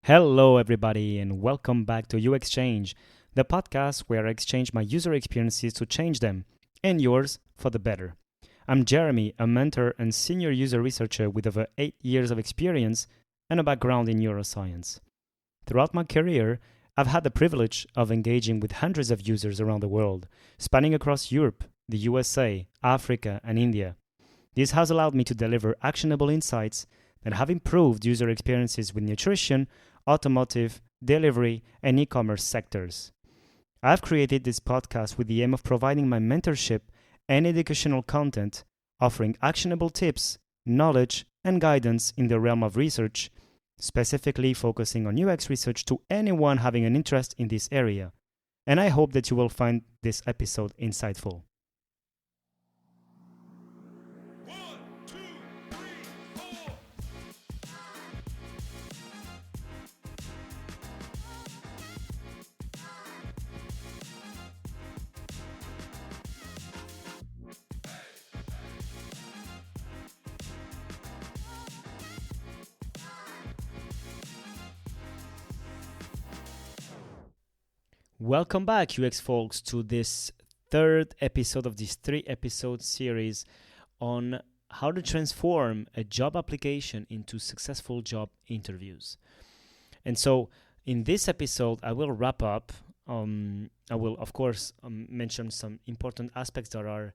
Hello, everybody, and welcome back to UXChange, the podcast where I exchange my user experiences to change them, and yours for the better. I'm Jeremy, a mentor and senior user researcher with over 8 years of experience and a background in neuroscience. Throughout my career, I've had the privilege of engaging with hundreds of users around the world, spanning across Europe, the USA, Africa, and India. This has allowed me to deliver actionable insights that have improved user experiences with nutrition, automotive, delivery, and e-commerce sectors. I've created this podcast with the aim of providing my mentorship and educational content, offering actionable tips, knowledge, and guidance in the realm of research, specifically focusing on UX research to anyone having an interest in this area. And I hope that you will find this episode insightful. Welcome back, UX folks, to this third episode of this 3-episode series on how to transform a job application into successful job interviews. And so in this episode, I will wrap up. I will, of course, mention some important aspects that are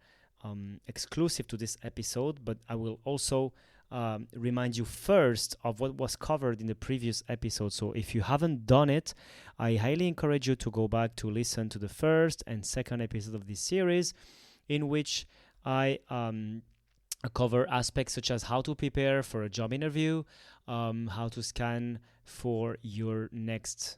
exclusive to this episode, but I will also remind you first of what was covered in the previous episode. So if you haven't done it, I highly encourage you to go back to listen to the first and second episode of this series, in which I cover aspects such as how to prepare for a job interview, how to scan for your next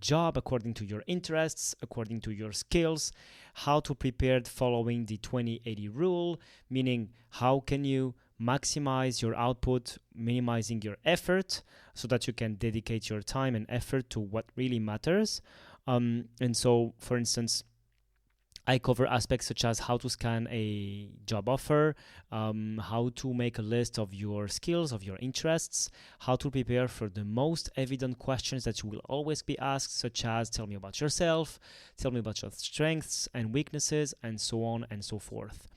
job according to your interests, according to your skills, how to prepare following the 20/80 rule, meaning how can you maximize your output, minimizing your effort so that you can dedicate your time and effort to what really matters. And so, for instance, I cover aspects such as how to scan a job offer, how to make a list of your skills, of your interests, how to prepare for the most evident questions that you will always be asked, such as tell me about yourself, tell me about your strengths and weaknesses, and so on and so forth.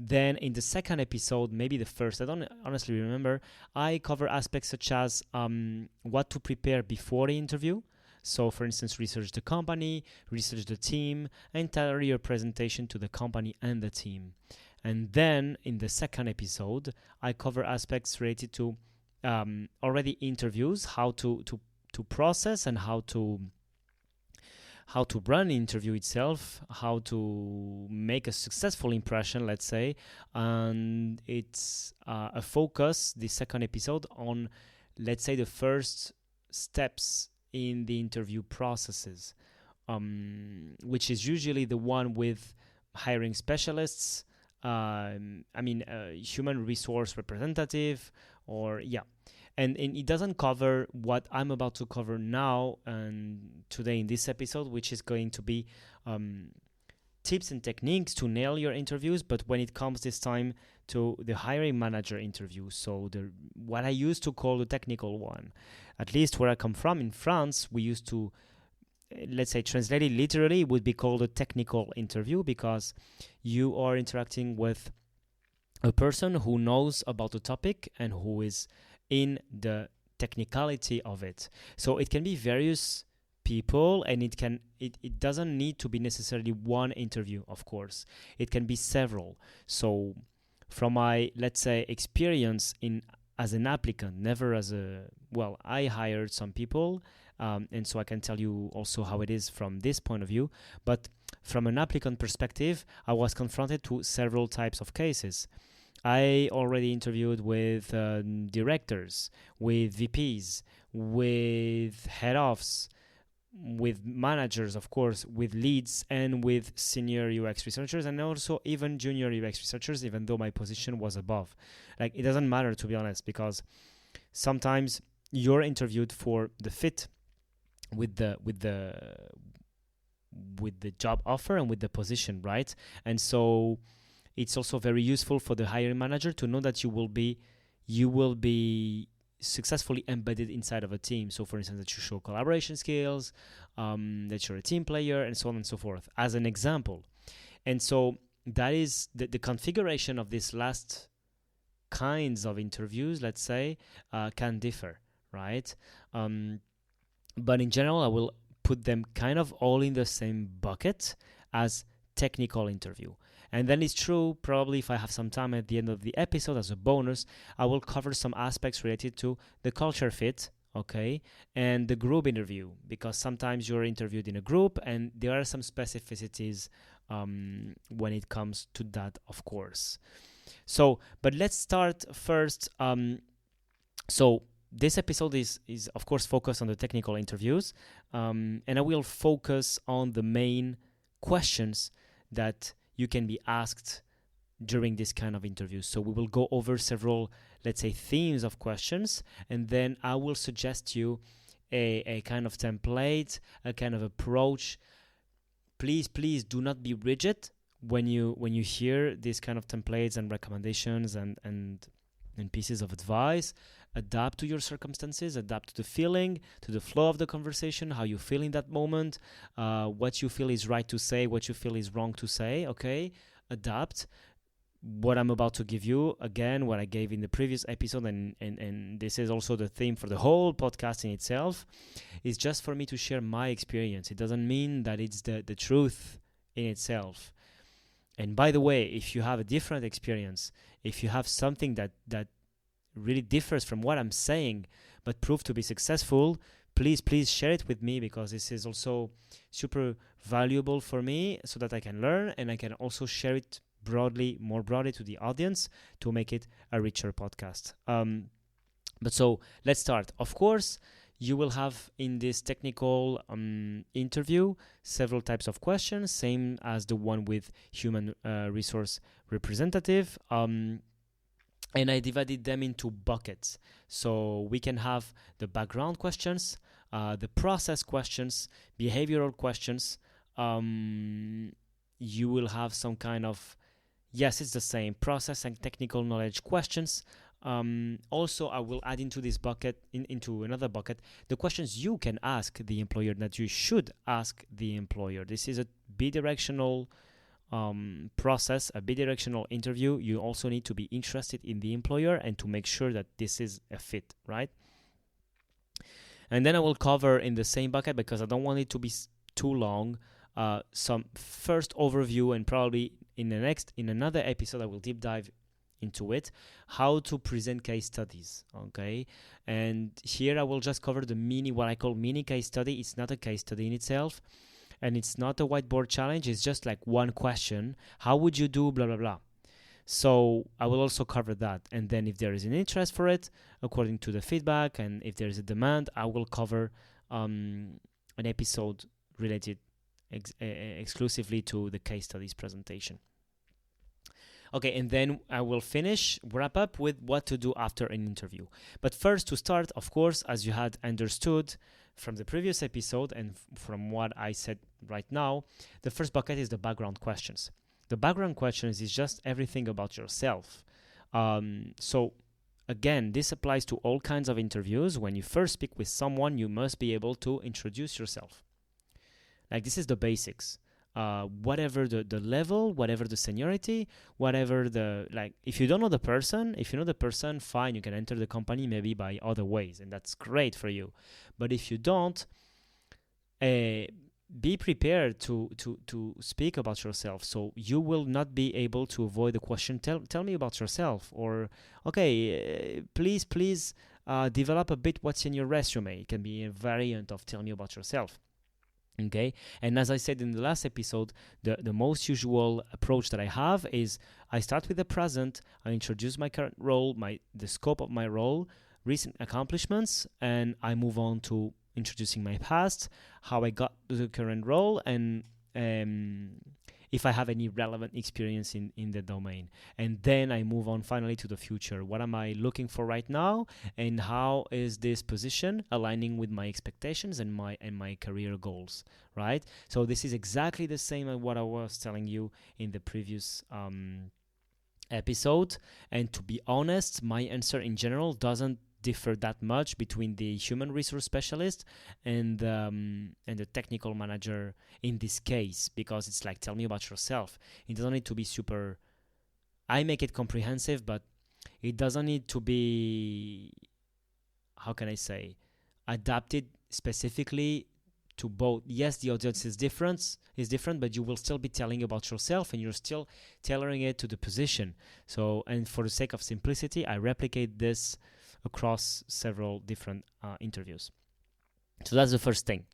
Then in the second episode, maybe the first, I don't honestly remember, I cover aspects such as what to prepare before the interview. So, for instance, research the company, research the team, and tailor your presentation to the company and the team. And then in the second episode, I cover aspects related to already interviews, how to process and how to run the interview itself, how to make a successful impression, let's say. And it's a focus, the second episode, on, let's say, the first steps in the interview processes, which is usually the one with hiring specialists, human resource representative, or and it doesn't cover what I'm about to cover now and today in this episode, which is going to be tips and techniques to nail your interviews. But when it comes this time to the hiring manager interview, so what I used to call the technical one, at least where I come from in France, we used to, let's say, translate it literally, it would be called a technical interview, because you are interacting with a person who knows about the topic and who is in the technicality of it. So it can be various people, and it doesn't need to be necessarily one interview, of course. It can be several. So from my, let's say, experience as an applicant, never as I hired some people, and so I can tell you also how it is from this point of view. But from an applicant perspective, I was confronted to several types of cases. I already interviewed with directors, with VPs, with head offs, with managers, of course, with leads, and with senior UX researchers, and also even junior UX researchers, even though my position was above. Like, it doesn't matter, to be honest, because sometimes you're interviewed for the fit with the job offer and with the position, right? And so it's also very useful for the hiring manager to know that you will be successfully embedded inside of a team. So, for instance, that you show collaboration skills, that you're a team player, and so on and so forth, as an example. And so that is the configuration of these last kinds of interviews, let's say, can differ, right? But in general, I will put them kind of all in the same bucket as technical interview. And then it's true, probably if I have some time at the end of the episode as a bonus, I will cover some aspects related to the culture fit, okay, and the group interview, because sometimes you're interviewed in a group and there are some specificities when it comes to that, of course. So, but let's start first. So this episode is of course focused on the technical interviews, and I will focus on the main questions that you can be asked during this kind of interviews. So we will go over several, let's say, themes of questions, and then I will suggest you a kind of template, a kind of approach. Please do not be rigid when you hear these kind of templates and recommendations and pieces of advice. Adapt to your circumstances, adapt to the feeling, to the flow of the conversation, how you feel in that moment, what you feel is right to say, what you feel is wrong to say, okay? Adapt. What I'm about to give you, again, what I gave in the previous episode, and this is also the theme for the whole podcast in itself, is just for me to share my experience. It doesn't mean that it's the truth in itself. And by the way, if you have a different experience, if you have something that really differs from what I'm saying, but proved to be successful, please share it with me, because this is also super valuable for me, so that I can learn and I can also share it more broadly to the audience to make it a richer podcast. But so let's start. Of course, you will have in this technical interview several types of questions, same as the one with human resource representative. And I divided them into buckets. So we can have the background questions, the process questions, behavioral questions. You will have some kind of, yes, it's the same, process and technical knowledge questions. Also, I will add into this bucket, into another bucket, the questions you can ask the employer, that you should ask the employer. This is a bidirectional process, a bidirectional interview. You also need to be interested in the employer and to make sure that this is a fit, right? And then I will cover in the same bucket, because I don't want it to be too long, some first overview, and probably in another episode I will deep dive into it, how to present case studies, okay? And here I will just cover what I call mini case study. It's not a case study in itself, and it's not a whiteboard challenge. It's just like one question. How would you do blah, blah, blah? So I will also cover that. And then if there is an interest for it, according to the feedback, and if there is a demand, I will cover an episode related exclusively to the case studies presentation. Okay, and then I will wrap up with what to do after an interview. But first, to start, of course, as you had understood from the previous episode and from what I said right now, the first bucket is the background questions. The background questions is just everything about yourself. So again, this applies to all kinds of interviews. When you first speak with someone, you must be able to introduce yourself. Like, this is the basics. Whatever the level, whatever the seniority, whatever if you don't know the person, if you know the person, fine, you can enter the company maybe by other ways, and that's great for you. But if you don't, be prepared to speak about yourself. So you will not be able to avoid the question, tell me about yourself, or okay, please develop a bit what's in your resume. It can be a variant of tell me about yourself. Okay, and as I said in the last episode, the most usual approach that I have is I start with the present, I introduce my current role, the scope of my role, recent accomplishments, and I move on to introducing my past, how I got to the current role, and if I have any relevant experience in the domain. And then I move on finally to the future. What am I looking for right now, and how is this position aligning with my expectations and my career goals, right? So this is exactly the same as what I was telling you in the previous episode. And to be honest, my answer in general doesn't differ that much between the human resource specialist and the technical manager in this case, because it's like, tell me about yourself. It doesn't need to be super, I make it comprehensive, but it doesn't need to be, how can I say, adapted specifically to both. Yes, the audience is different, but you will still be telling about yourself, and you're still tailoring it to the position. So, and for the sake of simplicity, I replicate this across several different interviews. So that's the first thing.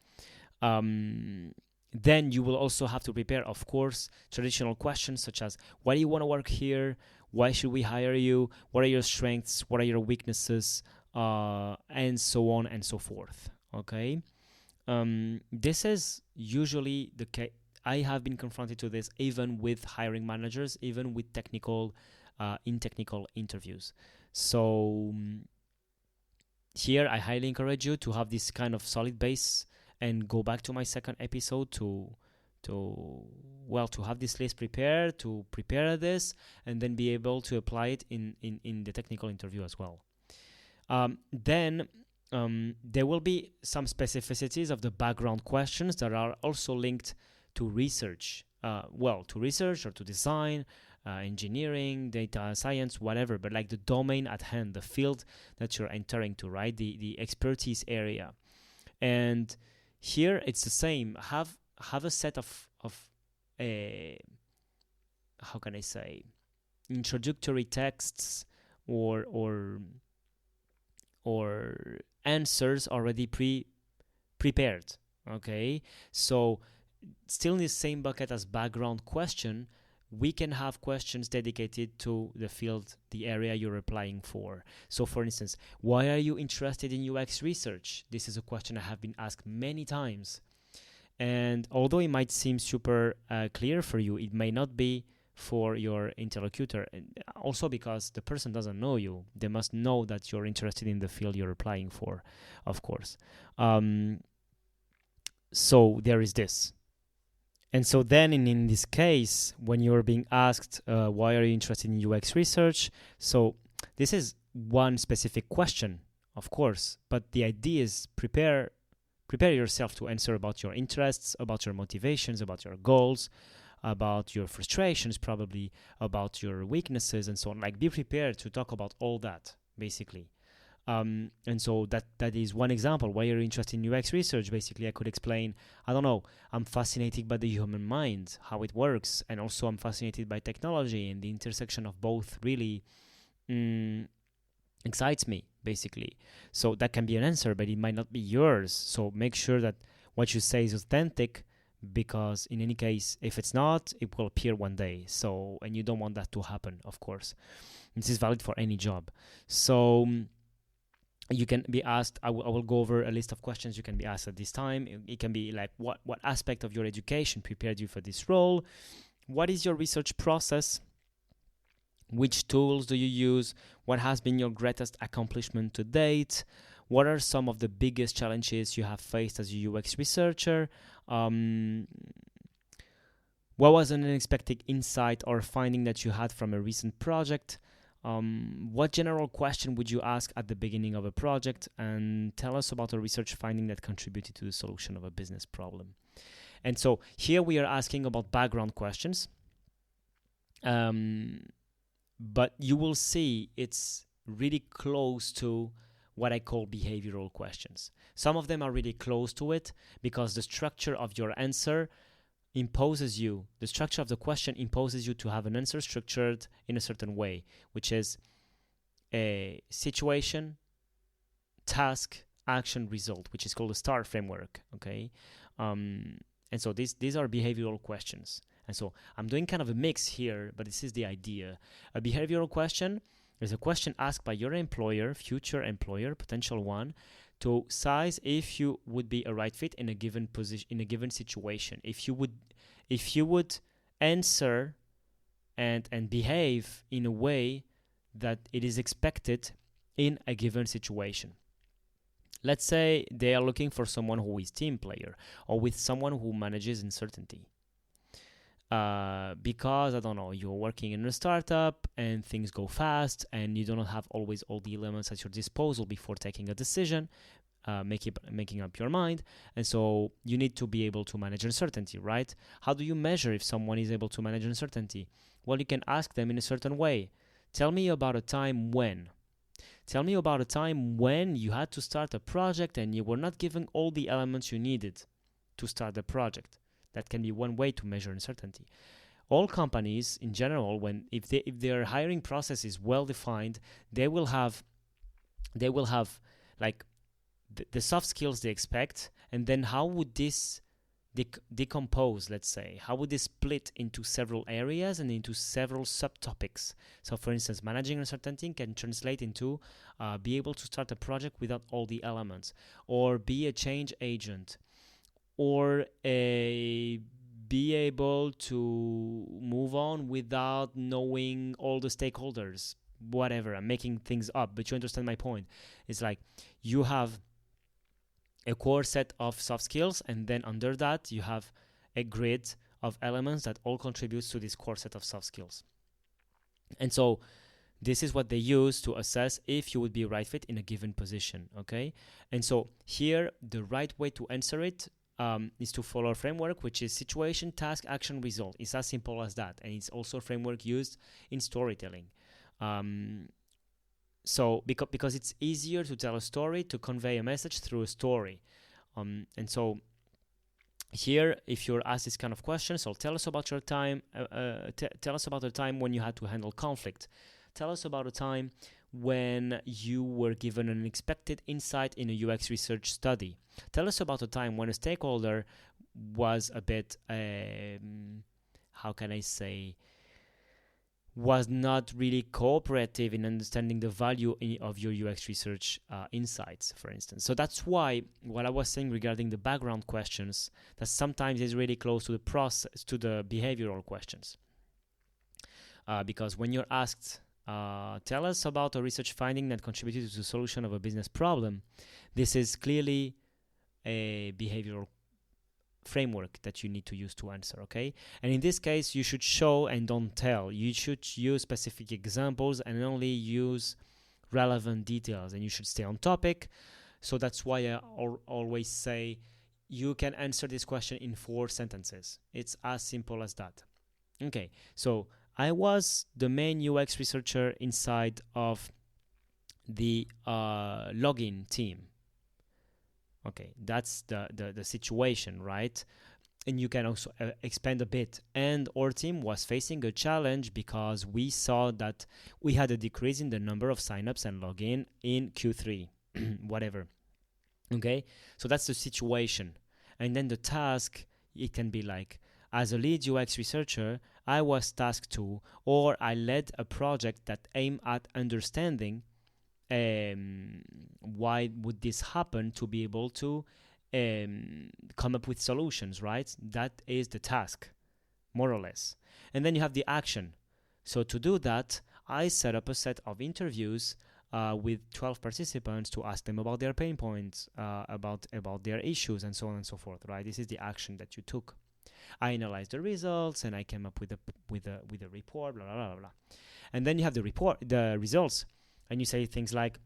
Then you will also have to prepare, of course, traditional questions such as, why do you want to work here? Why should we hire you? What are your strengths? What are your weaknesses? And so on and so forth. Okay. This is usually the case. I have been confronted to this even with hiring managers, even with technical interviews. So here I highly encourage you to have this kind of solid base and go back to my second episode to have this list prepared, to prepare this, and then be able to apply it in the technical interview as well. Then there will be some specificities of the background questions that are also linked to research. To research or to design, engineering, data science, whatever, but like the domain at hand, the field that you're entering to, right? The expertise area. And here it's the same. Have a set of how can I say, introductory texts or answers already prepared. Okay, so still in the same bucket as background question, we can have questions dedicated to the field, the area you're applying for. So for instance, why are you interested in UX research? This is a question I have been asked many times. And although it might seem super clear for you, it may not be for your interlocutor. And also because the person doesn't know you. They must know that you're interested in the field you're applying for, of course. So there is this. And so then in this case, when you're being asked, why are you interested in UX research? So this is one specific question, of course, but the idea is prepare yourself to answer about your interests, about your motivations, about your goals, about your frustrations, probably about your weaknesses and so on. Like, be prepared to talk about all that, basically. And so that is one example. Why are you interested in UX research? Basically, I could explain, I don't know, I'm fascinated by the human mind, how it works, and also I'm fascinated by technology, and the intersection of both really excites me, basically. So that can be an answer, but it might not be yours. So make sure that what you say is authentic, because in any case, if it's not, it will appear one day. So, and you don't want that to happen, of course. This is valid for any job. So you can be asked, I will go over a list of questions you can be asked at this time. It can be like, what aspect of your education prepared you for this role? What is your research process? Which tools do you use? What has been your greatest accomplishment to date? What are some of the biggest challenges you have faced as a UX researcher? What was an unexpected insight or finding that you had from a recent project? What general question would you ask at the beginning of a project? And tell us about a research finding that contributed to the solution of a business problem. And so here we are asking about background questions. But you will see it's really close to what I call behavioral questions. Some of them are really close to it because the structure of your answer imposes you, the structure of the question imposes you to have an answer structured in a certain way, which is a situation, task, action, result, which is called the STAR framework, okay? And so these are behavioral questions. And so I'm doing kind of a mix here, but this is the idea. A behavioral question is a question asked by your employer, future employer, potential one, to size if you would be a right fit in a given position, in a given situation. If you would answer and behave in a way that it is expected in a given situation. Let's say they are looking for someone who is team player or with someone who manages uncertainty. because I don't know, you're working in a startup and things go fast and you do not have always all the elements at your disposal before taking a decision, making up your mind, and so you need to be able to manage uncertainty, right? How do you measure if someone is able to manage uncertainty? Well, you can ask them in a certain way. Tell me about a time when. Tell me about a time when you had to start a project and you were not given all the elements you needed to start the project. That can be one way to measure uncertainty. All companies in general, if their hiring process is well defined, they will have like the soft skills they expect, and then how would this decompose, let's say? How would this split into several areas and into several subtopics? So, for instance, managing uncertainty can translate into be able to start a project without all the elements, or be a change agent, or be able to move on without knowing all the stakeholders. Whatever, I'm making things up, but you understand my point. It's like you have a core set of soft skills, and then under that you have a grid of elements that all contributes to this core set of soft skills. And so this is what they use to assess if you would be a right fit in a given position, okay? And so here, the right way to answer it is to follow a framework, which is situation, task, action, result. It's as simple as that. And it's also a framework used in storytelling. So because it's easier to tell a story, to convey a message through a story. And so here, if you're asked this kind of question, so tell us about your time, tell us about a time when you had to handle conflict. Tell us about a time when you were given an unexpected insight in a UX research study. Tell us about a time when a stakeholder was a bit, was not really cooperative in understanding the value of your UX research insights, for instance. So that's why what I was saying regarding the background questions, that sometimes is really close to the process, to the behavioral questions. Because when you're asked, tell us about a research finding that contributed to the solution of a business problem, this is clearly a behavioral framework that you need to use to answer, okay? And in this case, you should show and don't tell. You should use specific examples and only use relevant details, and you should stay on topic. So that's why I always say you can answer this question in 4 sentences. It's as simple as that. Okay, so I was the main UX researcher inside of the login team. Okay, that's the situation, right? And you can also expand a bit. And our team was facing a challenge because we saw that we had a decrease in the number of signups and login in Q3, whatever. Okay, so that's the situation. And then the task, it can be like, as a lead UX researcher, I was tasked to, or I led a project that aimed at understanding why would this happen, to be able to come up with solutions, right? That is the task, more or less. And then you have the action. So to do that, I set up a set of interviews with 12 participants to ask them about their pain points, about their issues, and so on and so forth, right? This is the action that you took. I analyzed the results and I came up with a report, blah, blah, blah, blah. And then you have the results. And you say things like,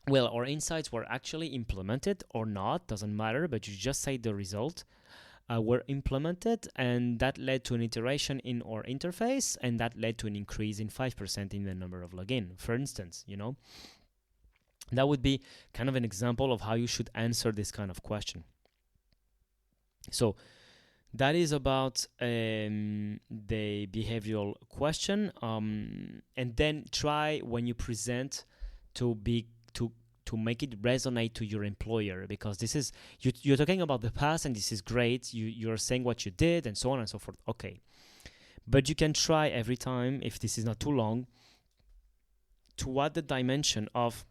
well, our insights were actually implemented or not, doesn't matter, but you just say the result were implemented, and that led to an iteration in our interface, and that led to an increase in 5% in the number of login, for instance, you know. That would be kind of an example of how you should answer this kind of question. So that is about the behavioral question, and then try when you present to make it resonate to your employer, because this is you're talking about the past and this is great. You're saying what you did and so on and so forth. Okay, but you can try every time, if this is not too long, to add the dimension of,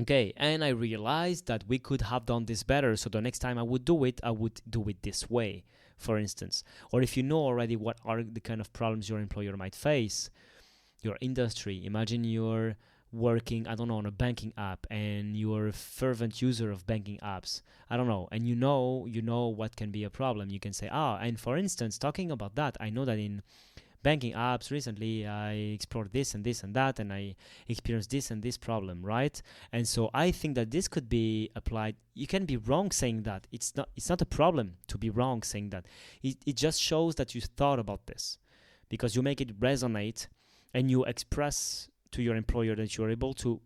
okay, and I realized that we could have done this better, so the next time I would do it this way, for instance. Or if you know already what are the kind of problems your employer might face, your industry. Imagine you're working, I don't know, on a banking app, and you're a fervent user of banking apps, I don't know, and you know what can be a problem. You can say, and for instance, talking about that, I know that in banking apps recently I explored this and this and that, and I experienced this and this problem, right? And so I think that this could be applied. You can be wrong saying that. It's not a problem to be wrong saying that. It just shows that you thought about this, because you make it resonate, and you express to your employer that you're able to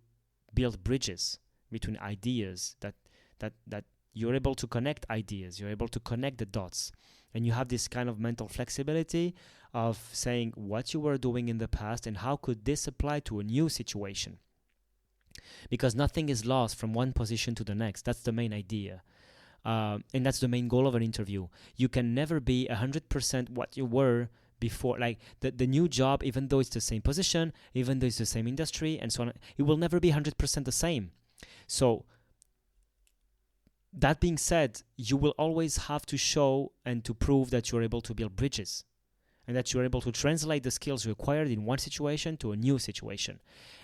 build bridges between ideas, that you're able to connect ideas, you're able to connect the dots, and you have this kind of mental flexibility of saying what you were doing in the past and how could this apply to a new situation. Because nothing is lost from one position to the next. That's the main idea. And that's the main goal of an interview. You can never be 100% what you were before. Like the new job, even though it's the same position, even though it's the same industry and so on, it will never be 100% the same. So that being said, you will always have to show and to prove that you're able to build bridges, and that you're able to translate the skills you acquired in one situation to a new situation.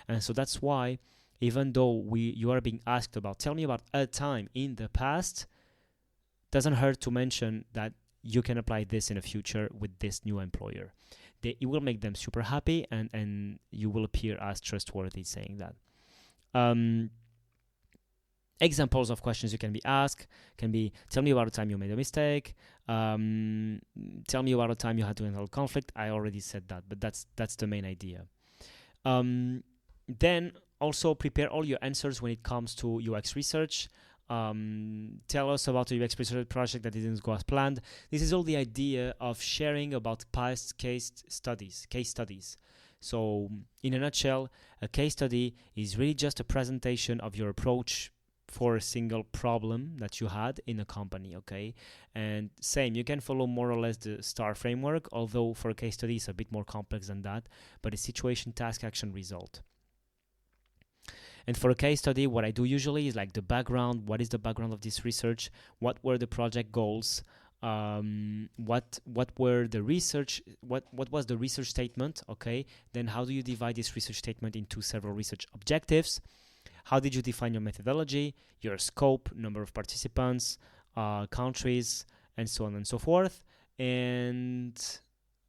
And so that's why, even though you are being asked about, tell me about a time in the past, doesn't hurt to mention that you can apply this in the future with this new employer. It will make them super happy, and you will appear as trustworthy saying that. Examples of questions you can be asked can be, tell me about a time you made a mistake, tell me about a time you had to handle conflict. I already said that, but that's the main idea. Then also prepare all your answers when it comes to UX research. Tell us about a UX research project that didn't go as planned. This is all the idea of sharing about past case studies. So in a nutshell, a case study is really just a presentation of your approach for a single problem that you had in a company, okay? And same, you can follow more or less the STAR framework, although for a case study it's a bit more complex than that, but it's situation, task, action, result. And for a case study, what I do usually is like the background. What is the background of this research? What were the project goals? What were the research? What was the research statement? Okay. Then how do you divide this research statement into several research objectives? How did you define your methodology, your scope, number of participants, countries, and so on and so forth? And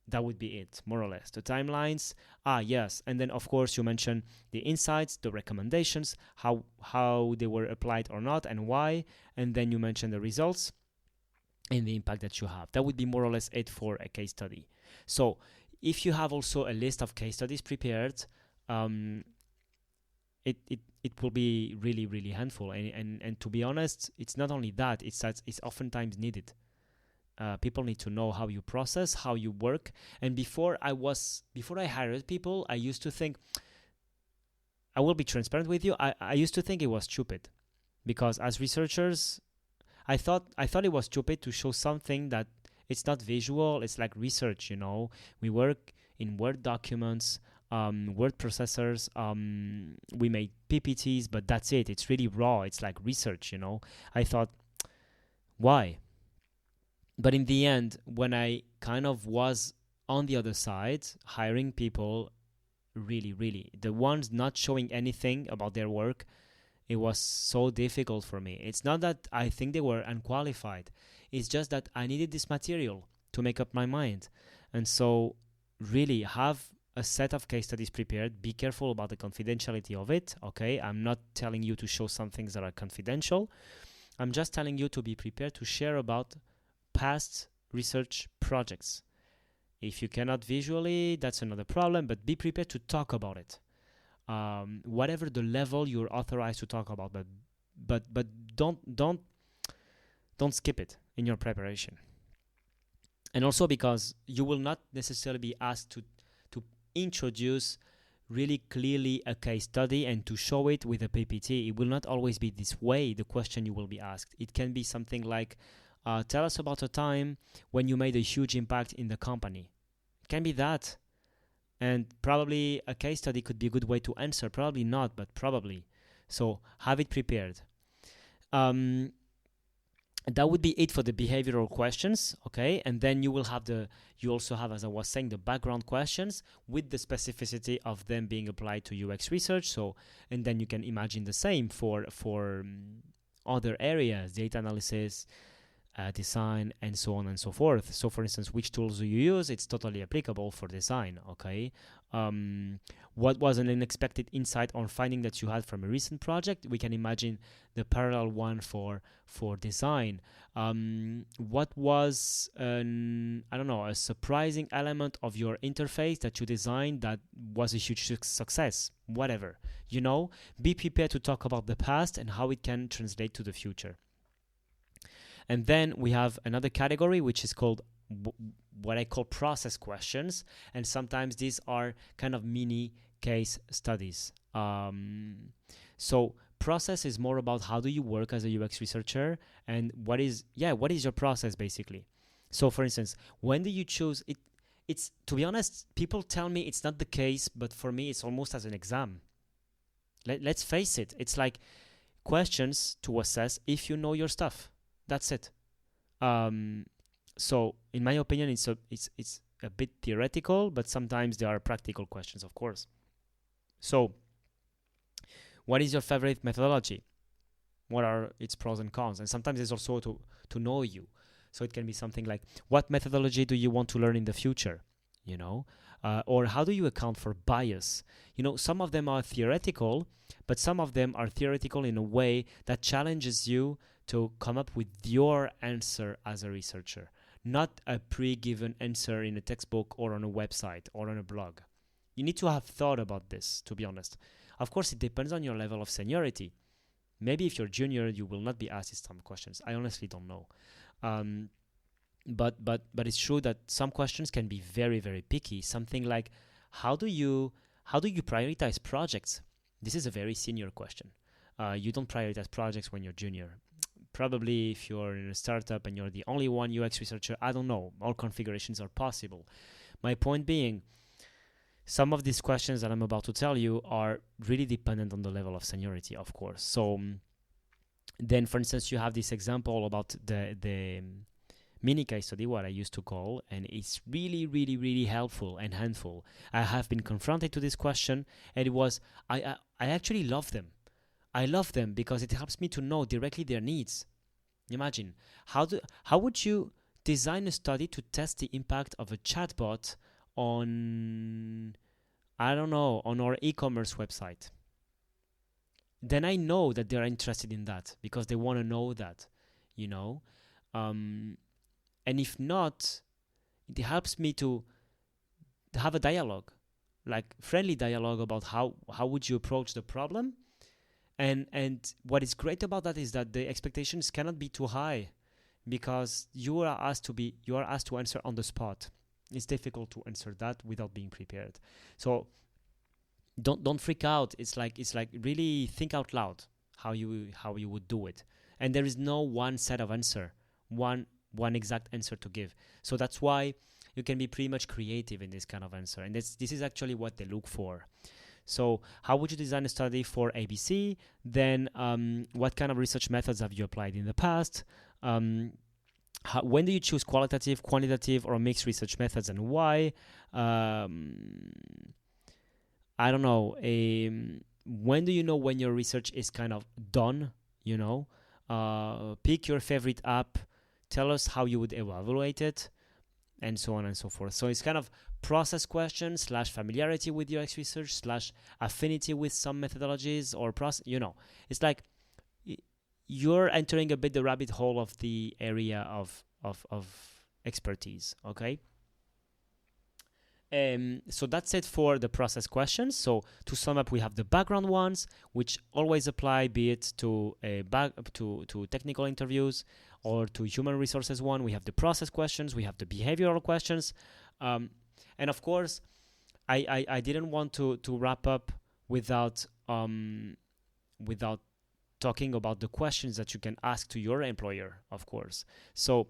that would be it, more or less. The timelines, yes. And then, of course, you mention the insights, the recommendations, how they were applied or not, and why. And then you mention the results and the impact that you have. That would be more or less it for a case study. So if you have also a list of case studies prepared, it will be really, really handful. And to be honest, it's not only that, it's oftentimes needed. People need to know how you process, how you work. And before I hired people, I used to think, I will be transparent with you, I used to think it was stupid. Because as researchers, I thought it was stupid to show something that it's not visual, it's like research, We work in Word documents, word processors, we made PPTs, but that's it. It's really raw. It's like research, I thought, why? But in the end, when I kind of was on the other side, hiring people, really, really, the ones not showing anything about their work, it was so difficult for me. It's not that I think they were unqualified. It's just that I needed this material to make up my mind. And so really have a set of case studies prepared. Be careful about the confidentiality of it, okay? I'm not telling you to show some things that are confidential. I'm just telling you to be prepared to share about past research projects. If you cannot visually, that's another problem, but be prepared to talk about it. Whatever the level you're authorized to talk about, but don't skip it in your preparation. And also because you will not necessarily be asked to introduce really clearly a case study and to show it with a PPT. It will not always be this way, the question you will be asked. It can be something like, tell us about a time when you made a huge impact in the company. It can be that. And probably a case study could be a good way to answer. Probably not, but probably. So have it prepared. And that would be it for the behavioral questions, okay? And then you also have, as I was saying, the background questions with the specificity of them being applied to UX research. So, and then you can imagine the same for other areas, data analysis, design, and so on and so forth. So, for instance, which tools do you use? It's totally applicable for design, okay? What was an unexpected insight on finding that you had from a recent project? We can imagine the parallel one for design. What was a surprising element of your interface that you designed that was a huge success? Whatever, be prepared to talk about the past and how it can translate to the future. And then we have another category which is called what I call process questions, and sometimes these are kind of mini case studies. So process is more about how do you work as a UX researcher, and what is your process basically. So for instance, when do you choose it? It's, to be honest, people tell me it's not the case, but for me it's almost as an exam. Let's face it, it's like questions to assess if you know your stuff. That's it. So in my opinion, it's a bit theoretical, but sometimes there are practical questions, of course. So what is your favorite methodology? What are its pros and cons? And sometimes it's also to know you. So it can be something like, what methodology do you want to learn in the future? Or how do you account for bias? Some of them are theoretical, but some of them are theoretical in a way that challenges you to come up with your answer as a researcher, not a pre-given answer in a textbook or on a website or on a blog. You need to have thought about this, to be honest. Of course, it depends on your level of seniority. Maybe if you're junior, you will not be asked some questions. I honestly don't know. But it's true that some questions can be very, very picky. Something like, how do you prioritize projects? This is a very senior question. You don't prioritize projects when you're junior. Probably if you're in a startup and you're the only one UX researcher, I don't know. All configurations are possible. My point being, some of these questions that I'm about to tell you are really dependent on the level of seniority, of course. So then, for instance, you have this example about the mini case study, what I used to call, and it's really, really, really helpful and handful. I have been confronted to this question, and it was, I actually love them. I love them because it helps me to know directly their needs. Imagine, how would you design a study to test the impact of a chatbot on our e-commerce website? Then I know that they're interested in that because they want to know that, and if not, it helps me to have a dialogue, like friendly dialogue about how would you approach the problem. And what is great about that is that the expectations cannot be too high, because you are asked to answer on the spot. It's difficult to answer that without being prepared. So don't freak out. It's like really think out loud how you would do it. And there is no one set of answer, one exact answer to give. So that's why you can be pretty much creative in this kind of answer. And this is actually what they look for. So how would you design a study for ABC? Then what kind of research methods have you applied in the past? When do you choose qualitative, quantitative, or mixed research methods, and why? I don't know. When do you know when your research is kind of done? Pick your favorite app. Tell us how you would evaluate it, and so on and so forth. So it's kind of process questions / familiarity with UX research / affinity with some methodologies or process. It's like you're entering a bit the rabbit hole of the area of expertise. Okay. So that's it for the process questions. So to sum up, we have the background ones, which always apply, be it to to technical interviews or to human resources one. We have the process questions, we have the behavioral questions, and of course, I didn't want to wrap up without talking about the questions that you can ask to your employer, of course. So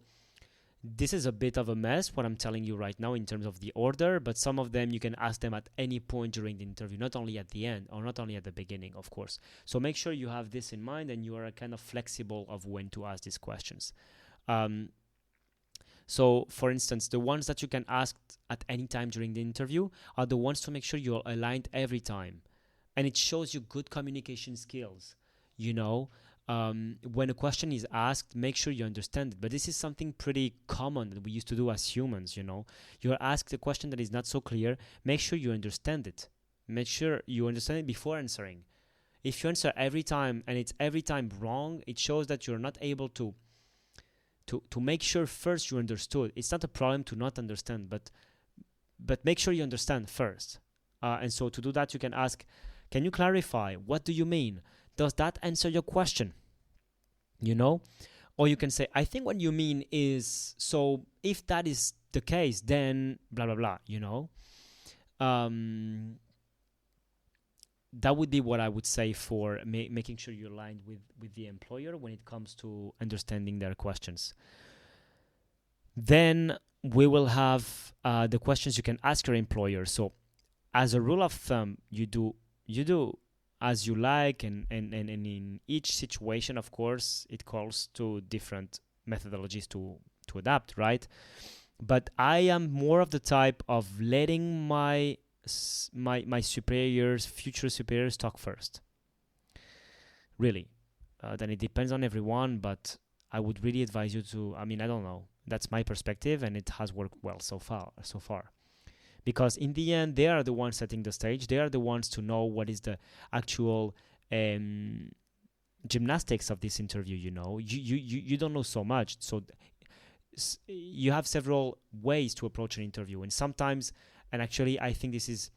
This is a bit of a mess, what I'm telling you right now in terms of the order, but some of them you can ask them at any point during the interview, not only at the end or not only at the beginning, of course. So make sure you have this in mind and you are kind of flexible of when to ask these questions. So, for instance, the ones that you can ask at any time during the interview are the ones to make sure you're aligned every time. And it shows you good communication skills. When a question is asked, make sure you understand it. But this is something pretty common that we used to do as humans. You're asked a question that is not so clear. Make sure you understand it. Make sure you understand it before answering. If you answer every time and it's every time wrong, it shows that you're not able to make sure first you understood. It's not a problem to not understand, but make sure you understand first. And so to do that, you can ask, can you clarify? What do you mean? Does that answer your question? Or you can say, I think what you mean is, so if that is the case, then blah, blah, blah, that would be what I would say for making sure you're aligned with the employer when it comes to understanding their questions. Then we will have the questions you can ask your employer. So as a rule of thumb, you do as you like, and in each situation, of course, it calls to different methodologies to adapt, right? But I am more of the type of letting my superiors, future superiors, talk first. Really. Then it depends on everyone, but I would really advise you to, I don't know. That's my perspective, and it has worked well so far. Because in the end, they are the ones setting the stage. They are the ones to know what is the actual gymnastics of this interview. You don't know so much. So you have several ways to approach an interview. And sometimes, and actually I think this is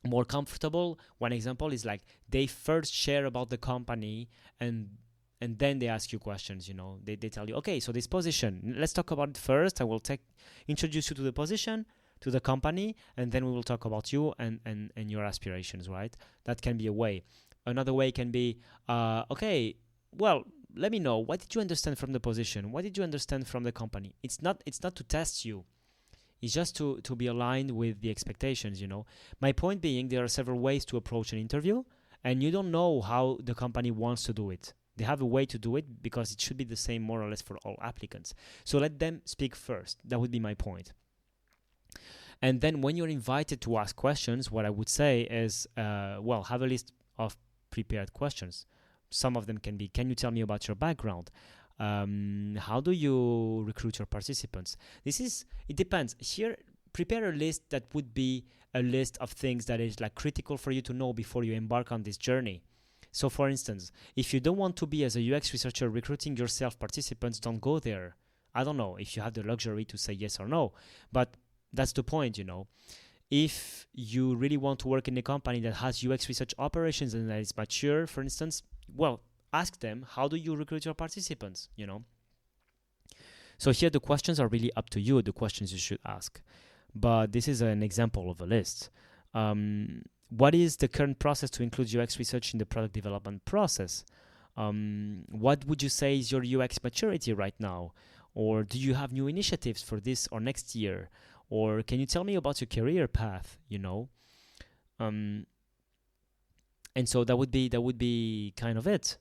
more comfortable, one example is like they first share about the company and then they ask you questions. They tell you, okay, so this position, let's talk about it first. I will introduce you to the position, to the company, and then we will talk about you and your aspirations, right? That can be a way. Another way can be, okay, well, let me know, what did you understand from the position? What did you understand from the company? It's not to test you. It's just to be aligned with the expectations, My point being, there are several ways to approach an interview, and you don't know how the company wants to do it. They have a way to do it because it should be the same more or less for all applicants. So let them speak first. That would be my point. And then when you're invited to ask questions, what I would say is, have a list of prepared questions. Some of them can be, can you tell me about your background? How do you recruit your participants? It depends. Here, prepare a list that would be a list of things that is like critical for you to know before you embark on this journey. So for instance, if you don't want to be as a UX researcher recruiting yourself participants, don't go there. I don't know if you have the luxury to say yes or no, but that's the point, If you really want to work in a company that has UX research operations and that is mature, for instance, well, ask them, how do you recruit your participants, So here the questions are really up to you, the questions you should ask. But this is an example of a list. What is the current process to include UX research in the product development process? What would you say is your UX maturity right now? Or do you have new initiatives for this or next year? Or can you tell me about your career path, And so that would be kind of it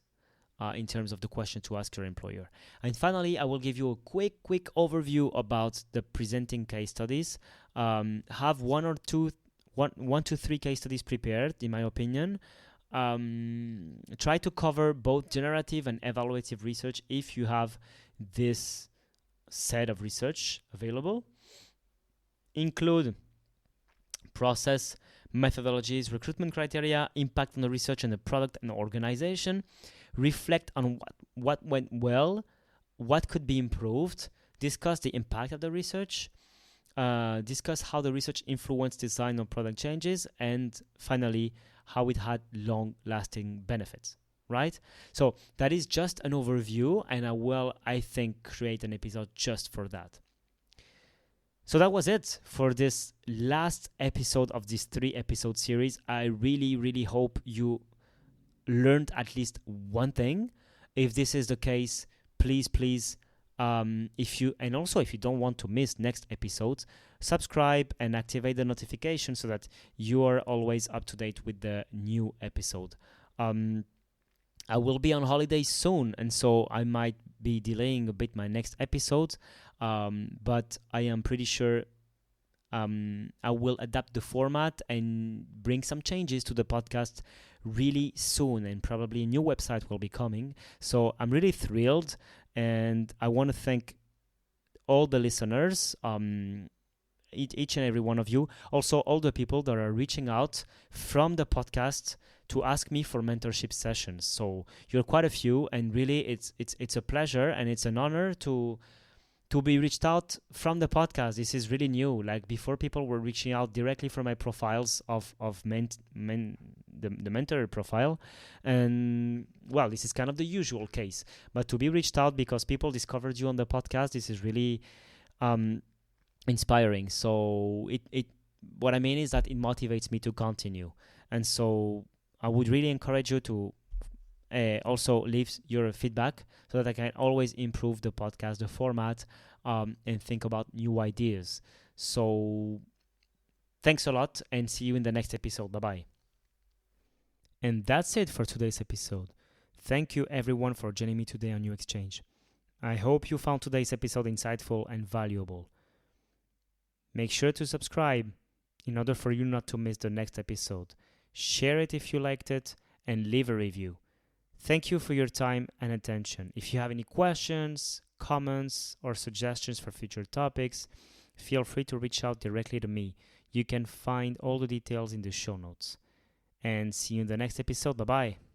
in terms of the question to ask your employer. And finally, I will give you a quick overview about the presenting case studies. Have one to three case studies prepared, in my opinion. Try to cover both generative and evaluative research if you have this set of research available. Include process, methodologies, recruitment criteria, impact on the research and the product and the organization. Reflect on what went well, what could be improved. Discuss the impact of the research. Discuss how the research influenced design or product changes. And finally, how it had long-lasting benefits. Right? So that is just an overview, and I will, I think, create an episode just for that. So that was it for this last episode of this 3-episode series. I really, really hope you learned at least one thing. If this is the case, please If you don't want to miss next episodes, subscribe and activate the notification so that you are always up to date with the new episode. I will be on holiday soon, and so I might be delaying a bit my next episode, but I am pretty sure I will adapt the format and bring some changes to the podcast really soon, and probably a new website will be coming. So I'm really thrilled, and I want to thank all the listeners, each and every one of you. Also, all the people that are reaching out from the podcast to ask me for mentorship sessions. So you're quite a few, and really, it's a pleasure and it's an honor to be reached out from the podcast. This is really new. Like before, people were reaching out directly from my profiles of the mentor profile, and well, this is kind of the usual case. But to be reached out because people discovered you on the podcast, this is really inspiring. So it what I mean is that it motivates me to continue, and so I would really encourage you to also leave your feedback so that I can always improve the podcast, the format, and think about new ideas. So thanks a lot, and see you in the next episode. Bye-bye. And that's it for today's episode. Thank you everyone for joining me today on UXChange. I hope you found today's episode insightful and valuable. Make sure to subscribe in order for you not to miss the next episode. Share it if you liked it, and leave a review. Thank you for your time and attention. If you have any questions, comments, or suggestions for future topics, feel free to reach out directly to me. You can find all the details in the show notes. And see you in the next episode. Bye-bye.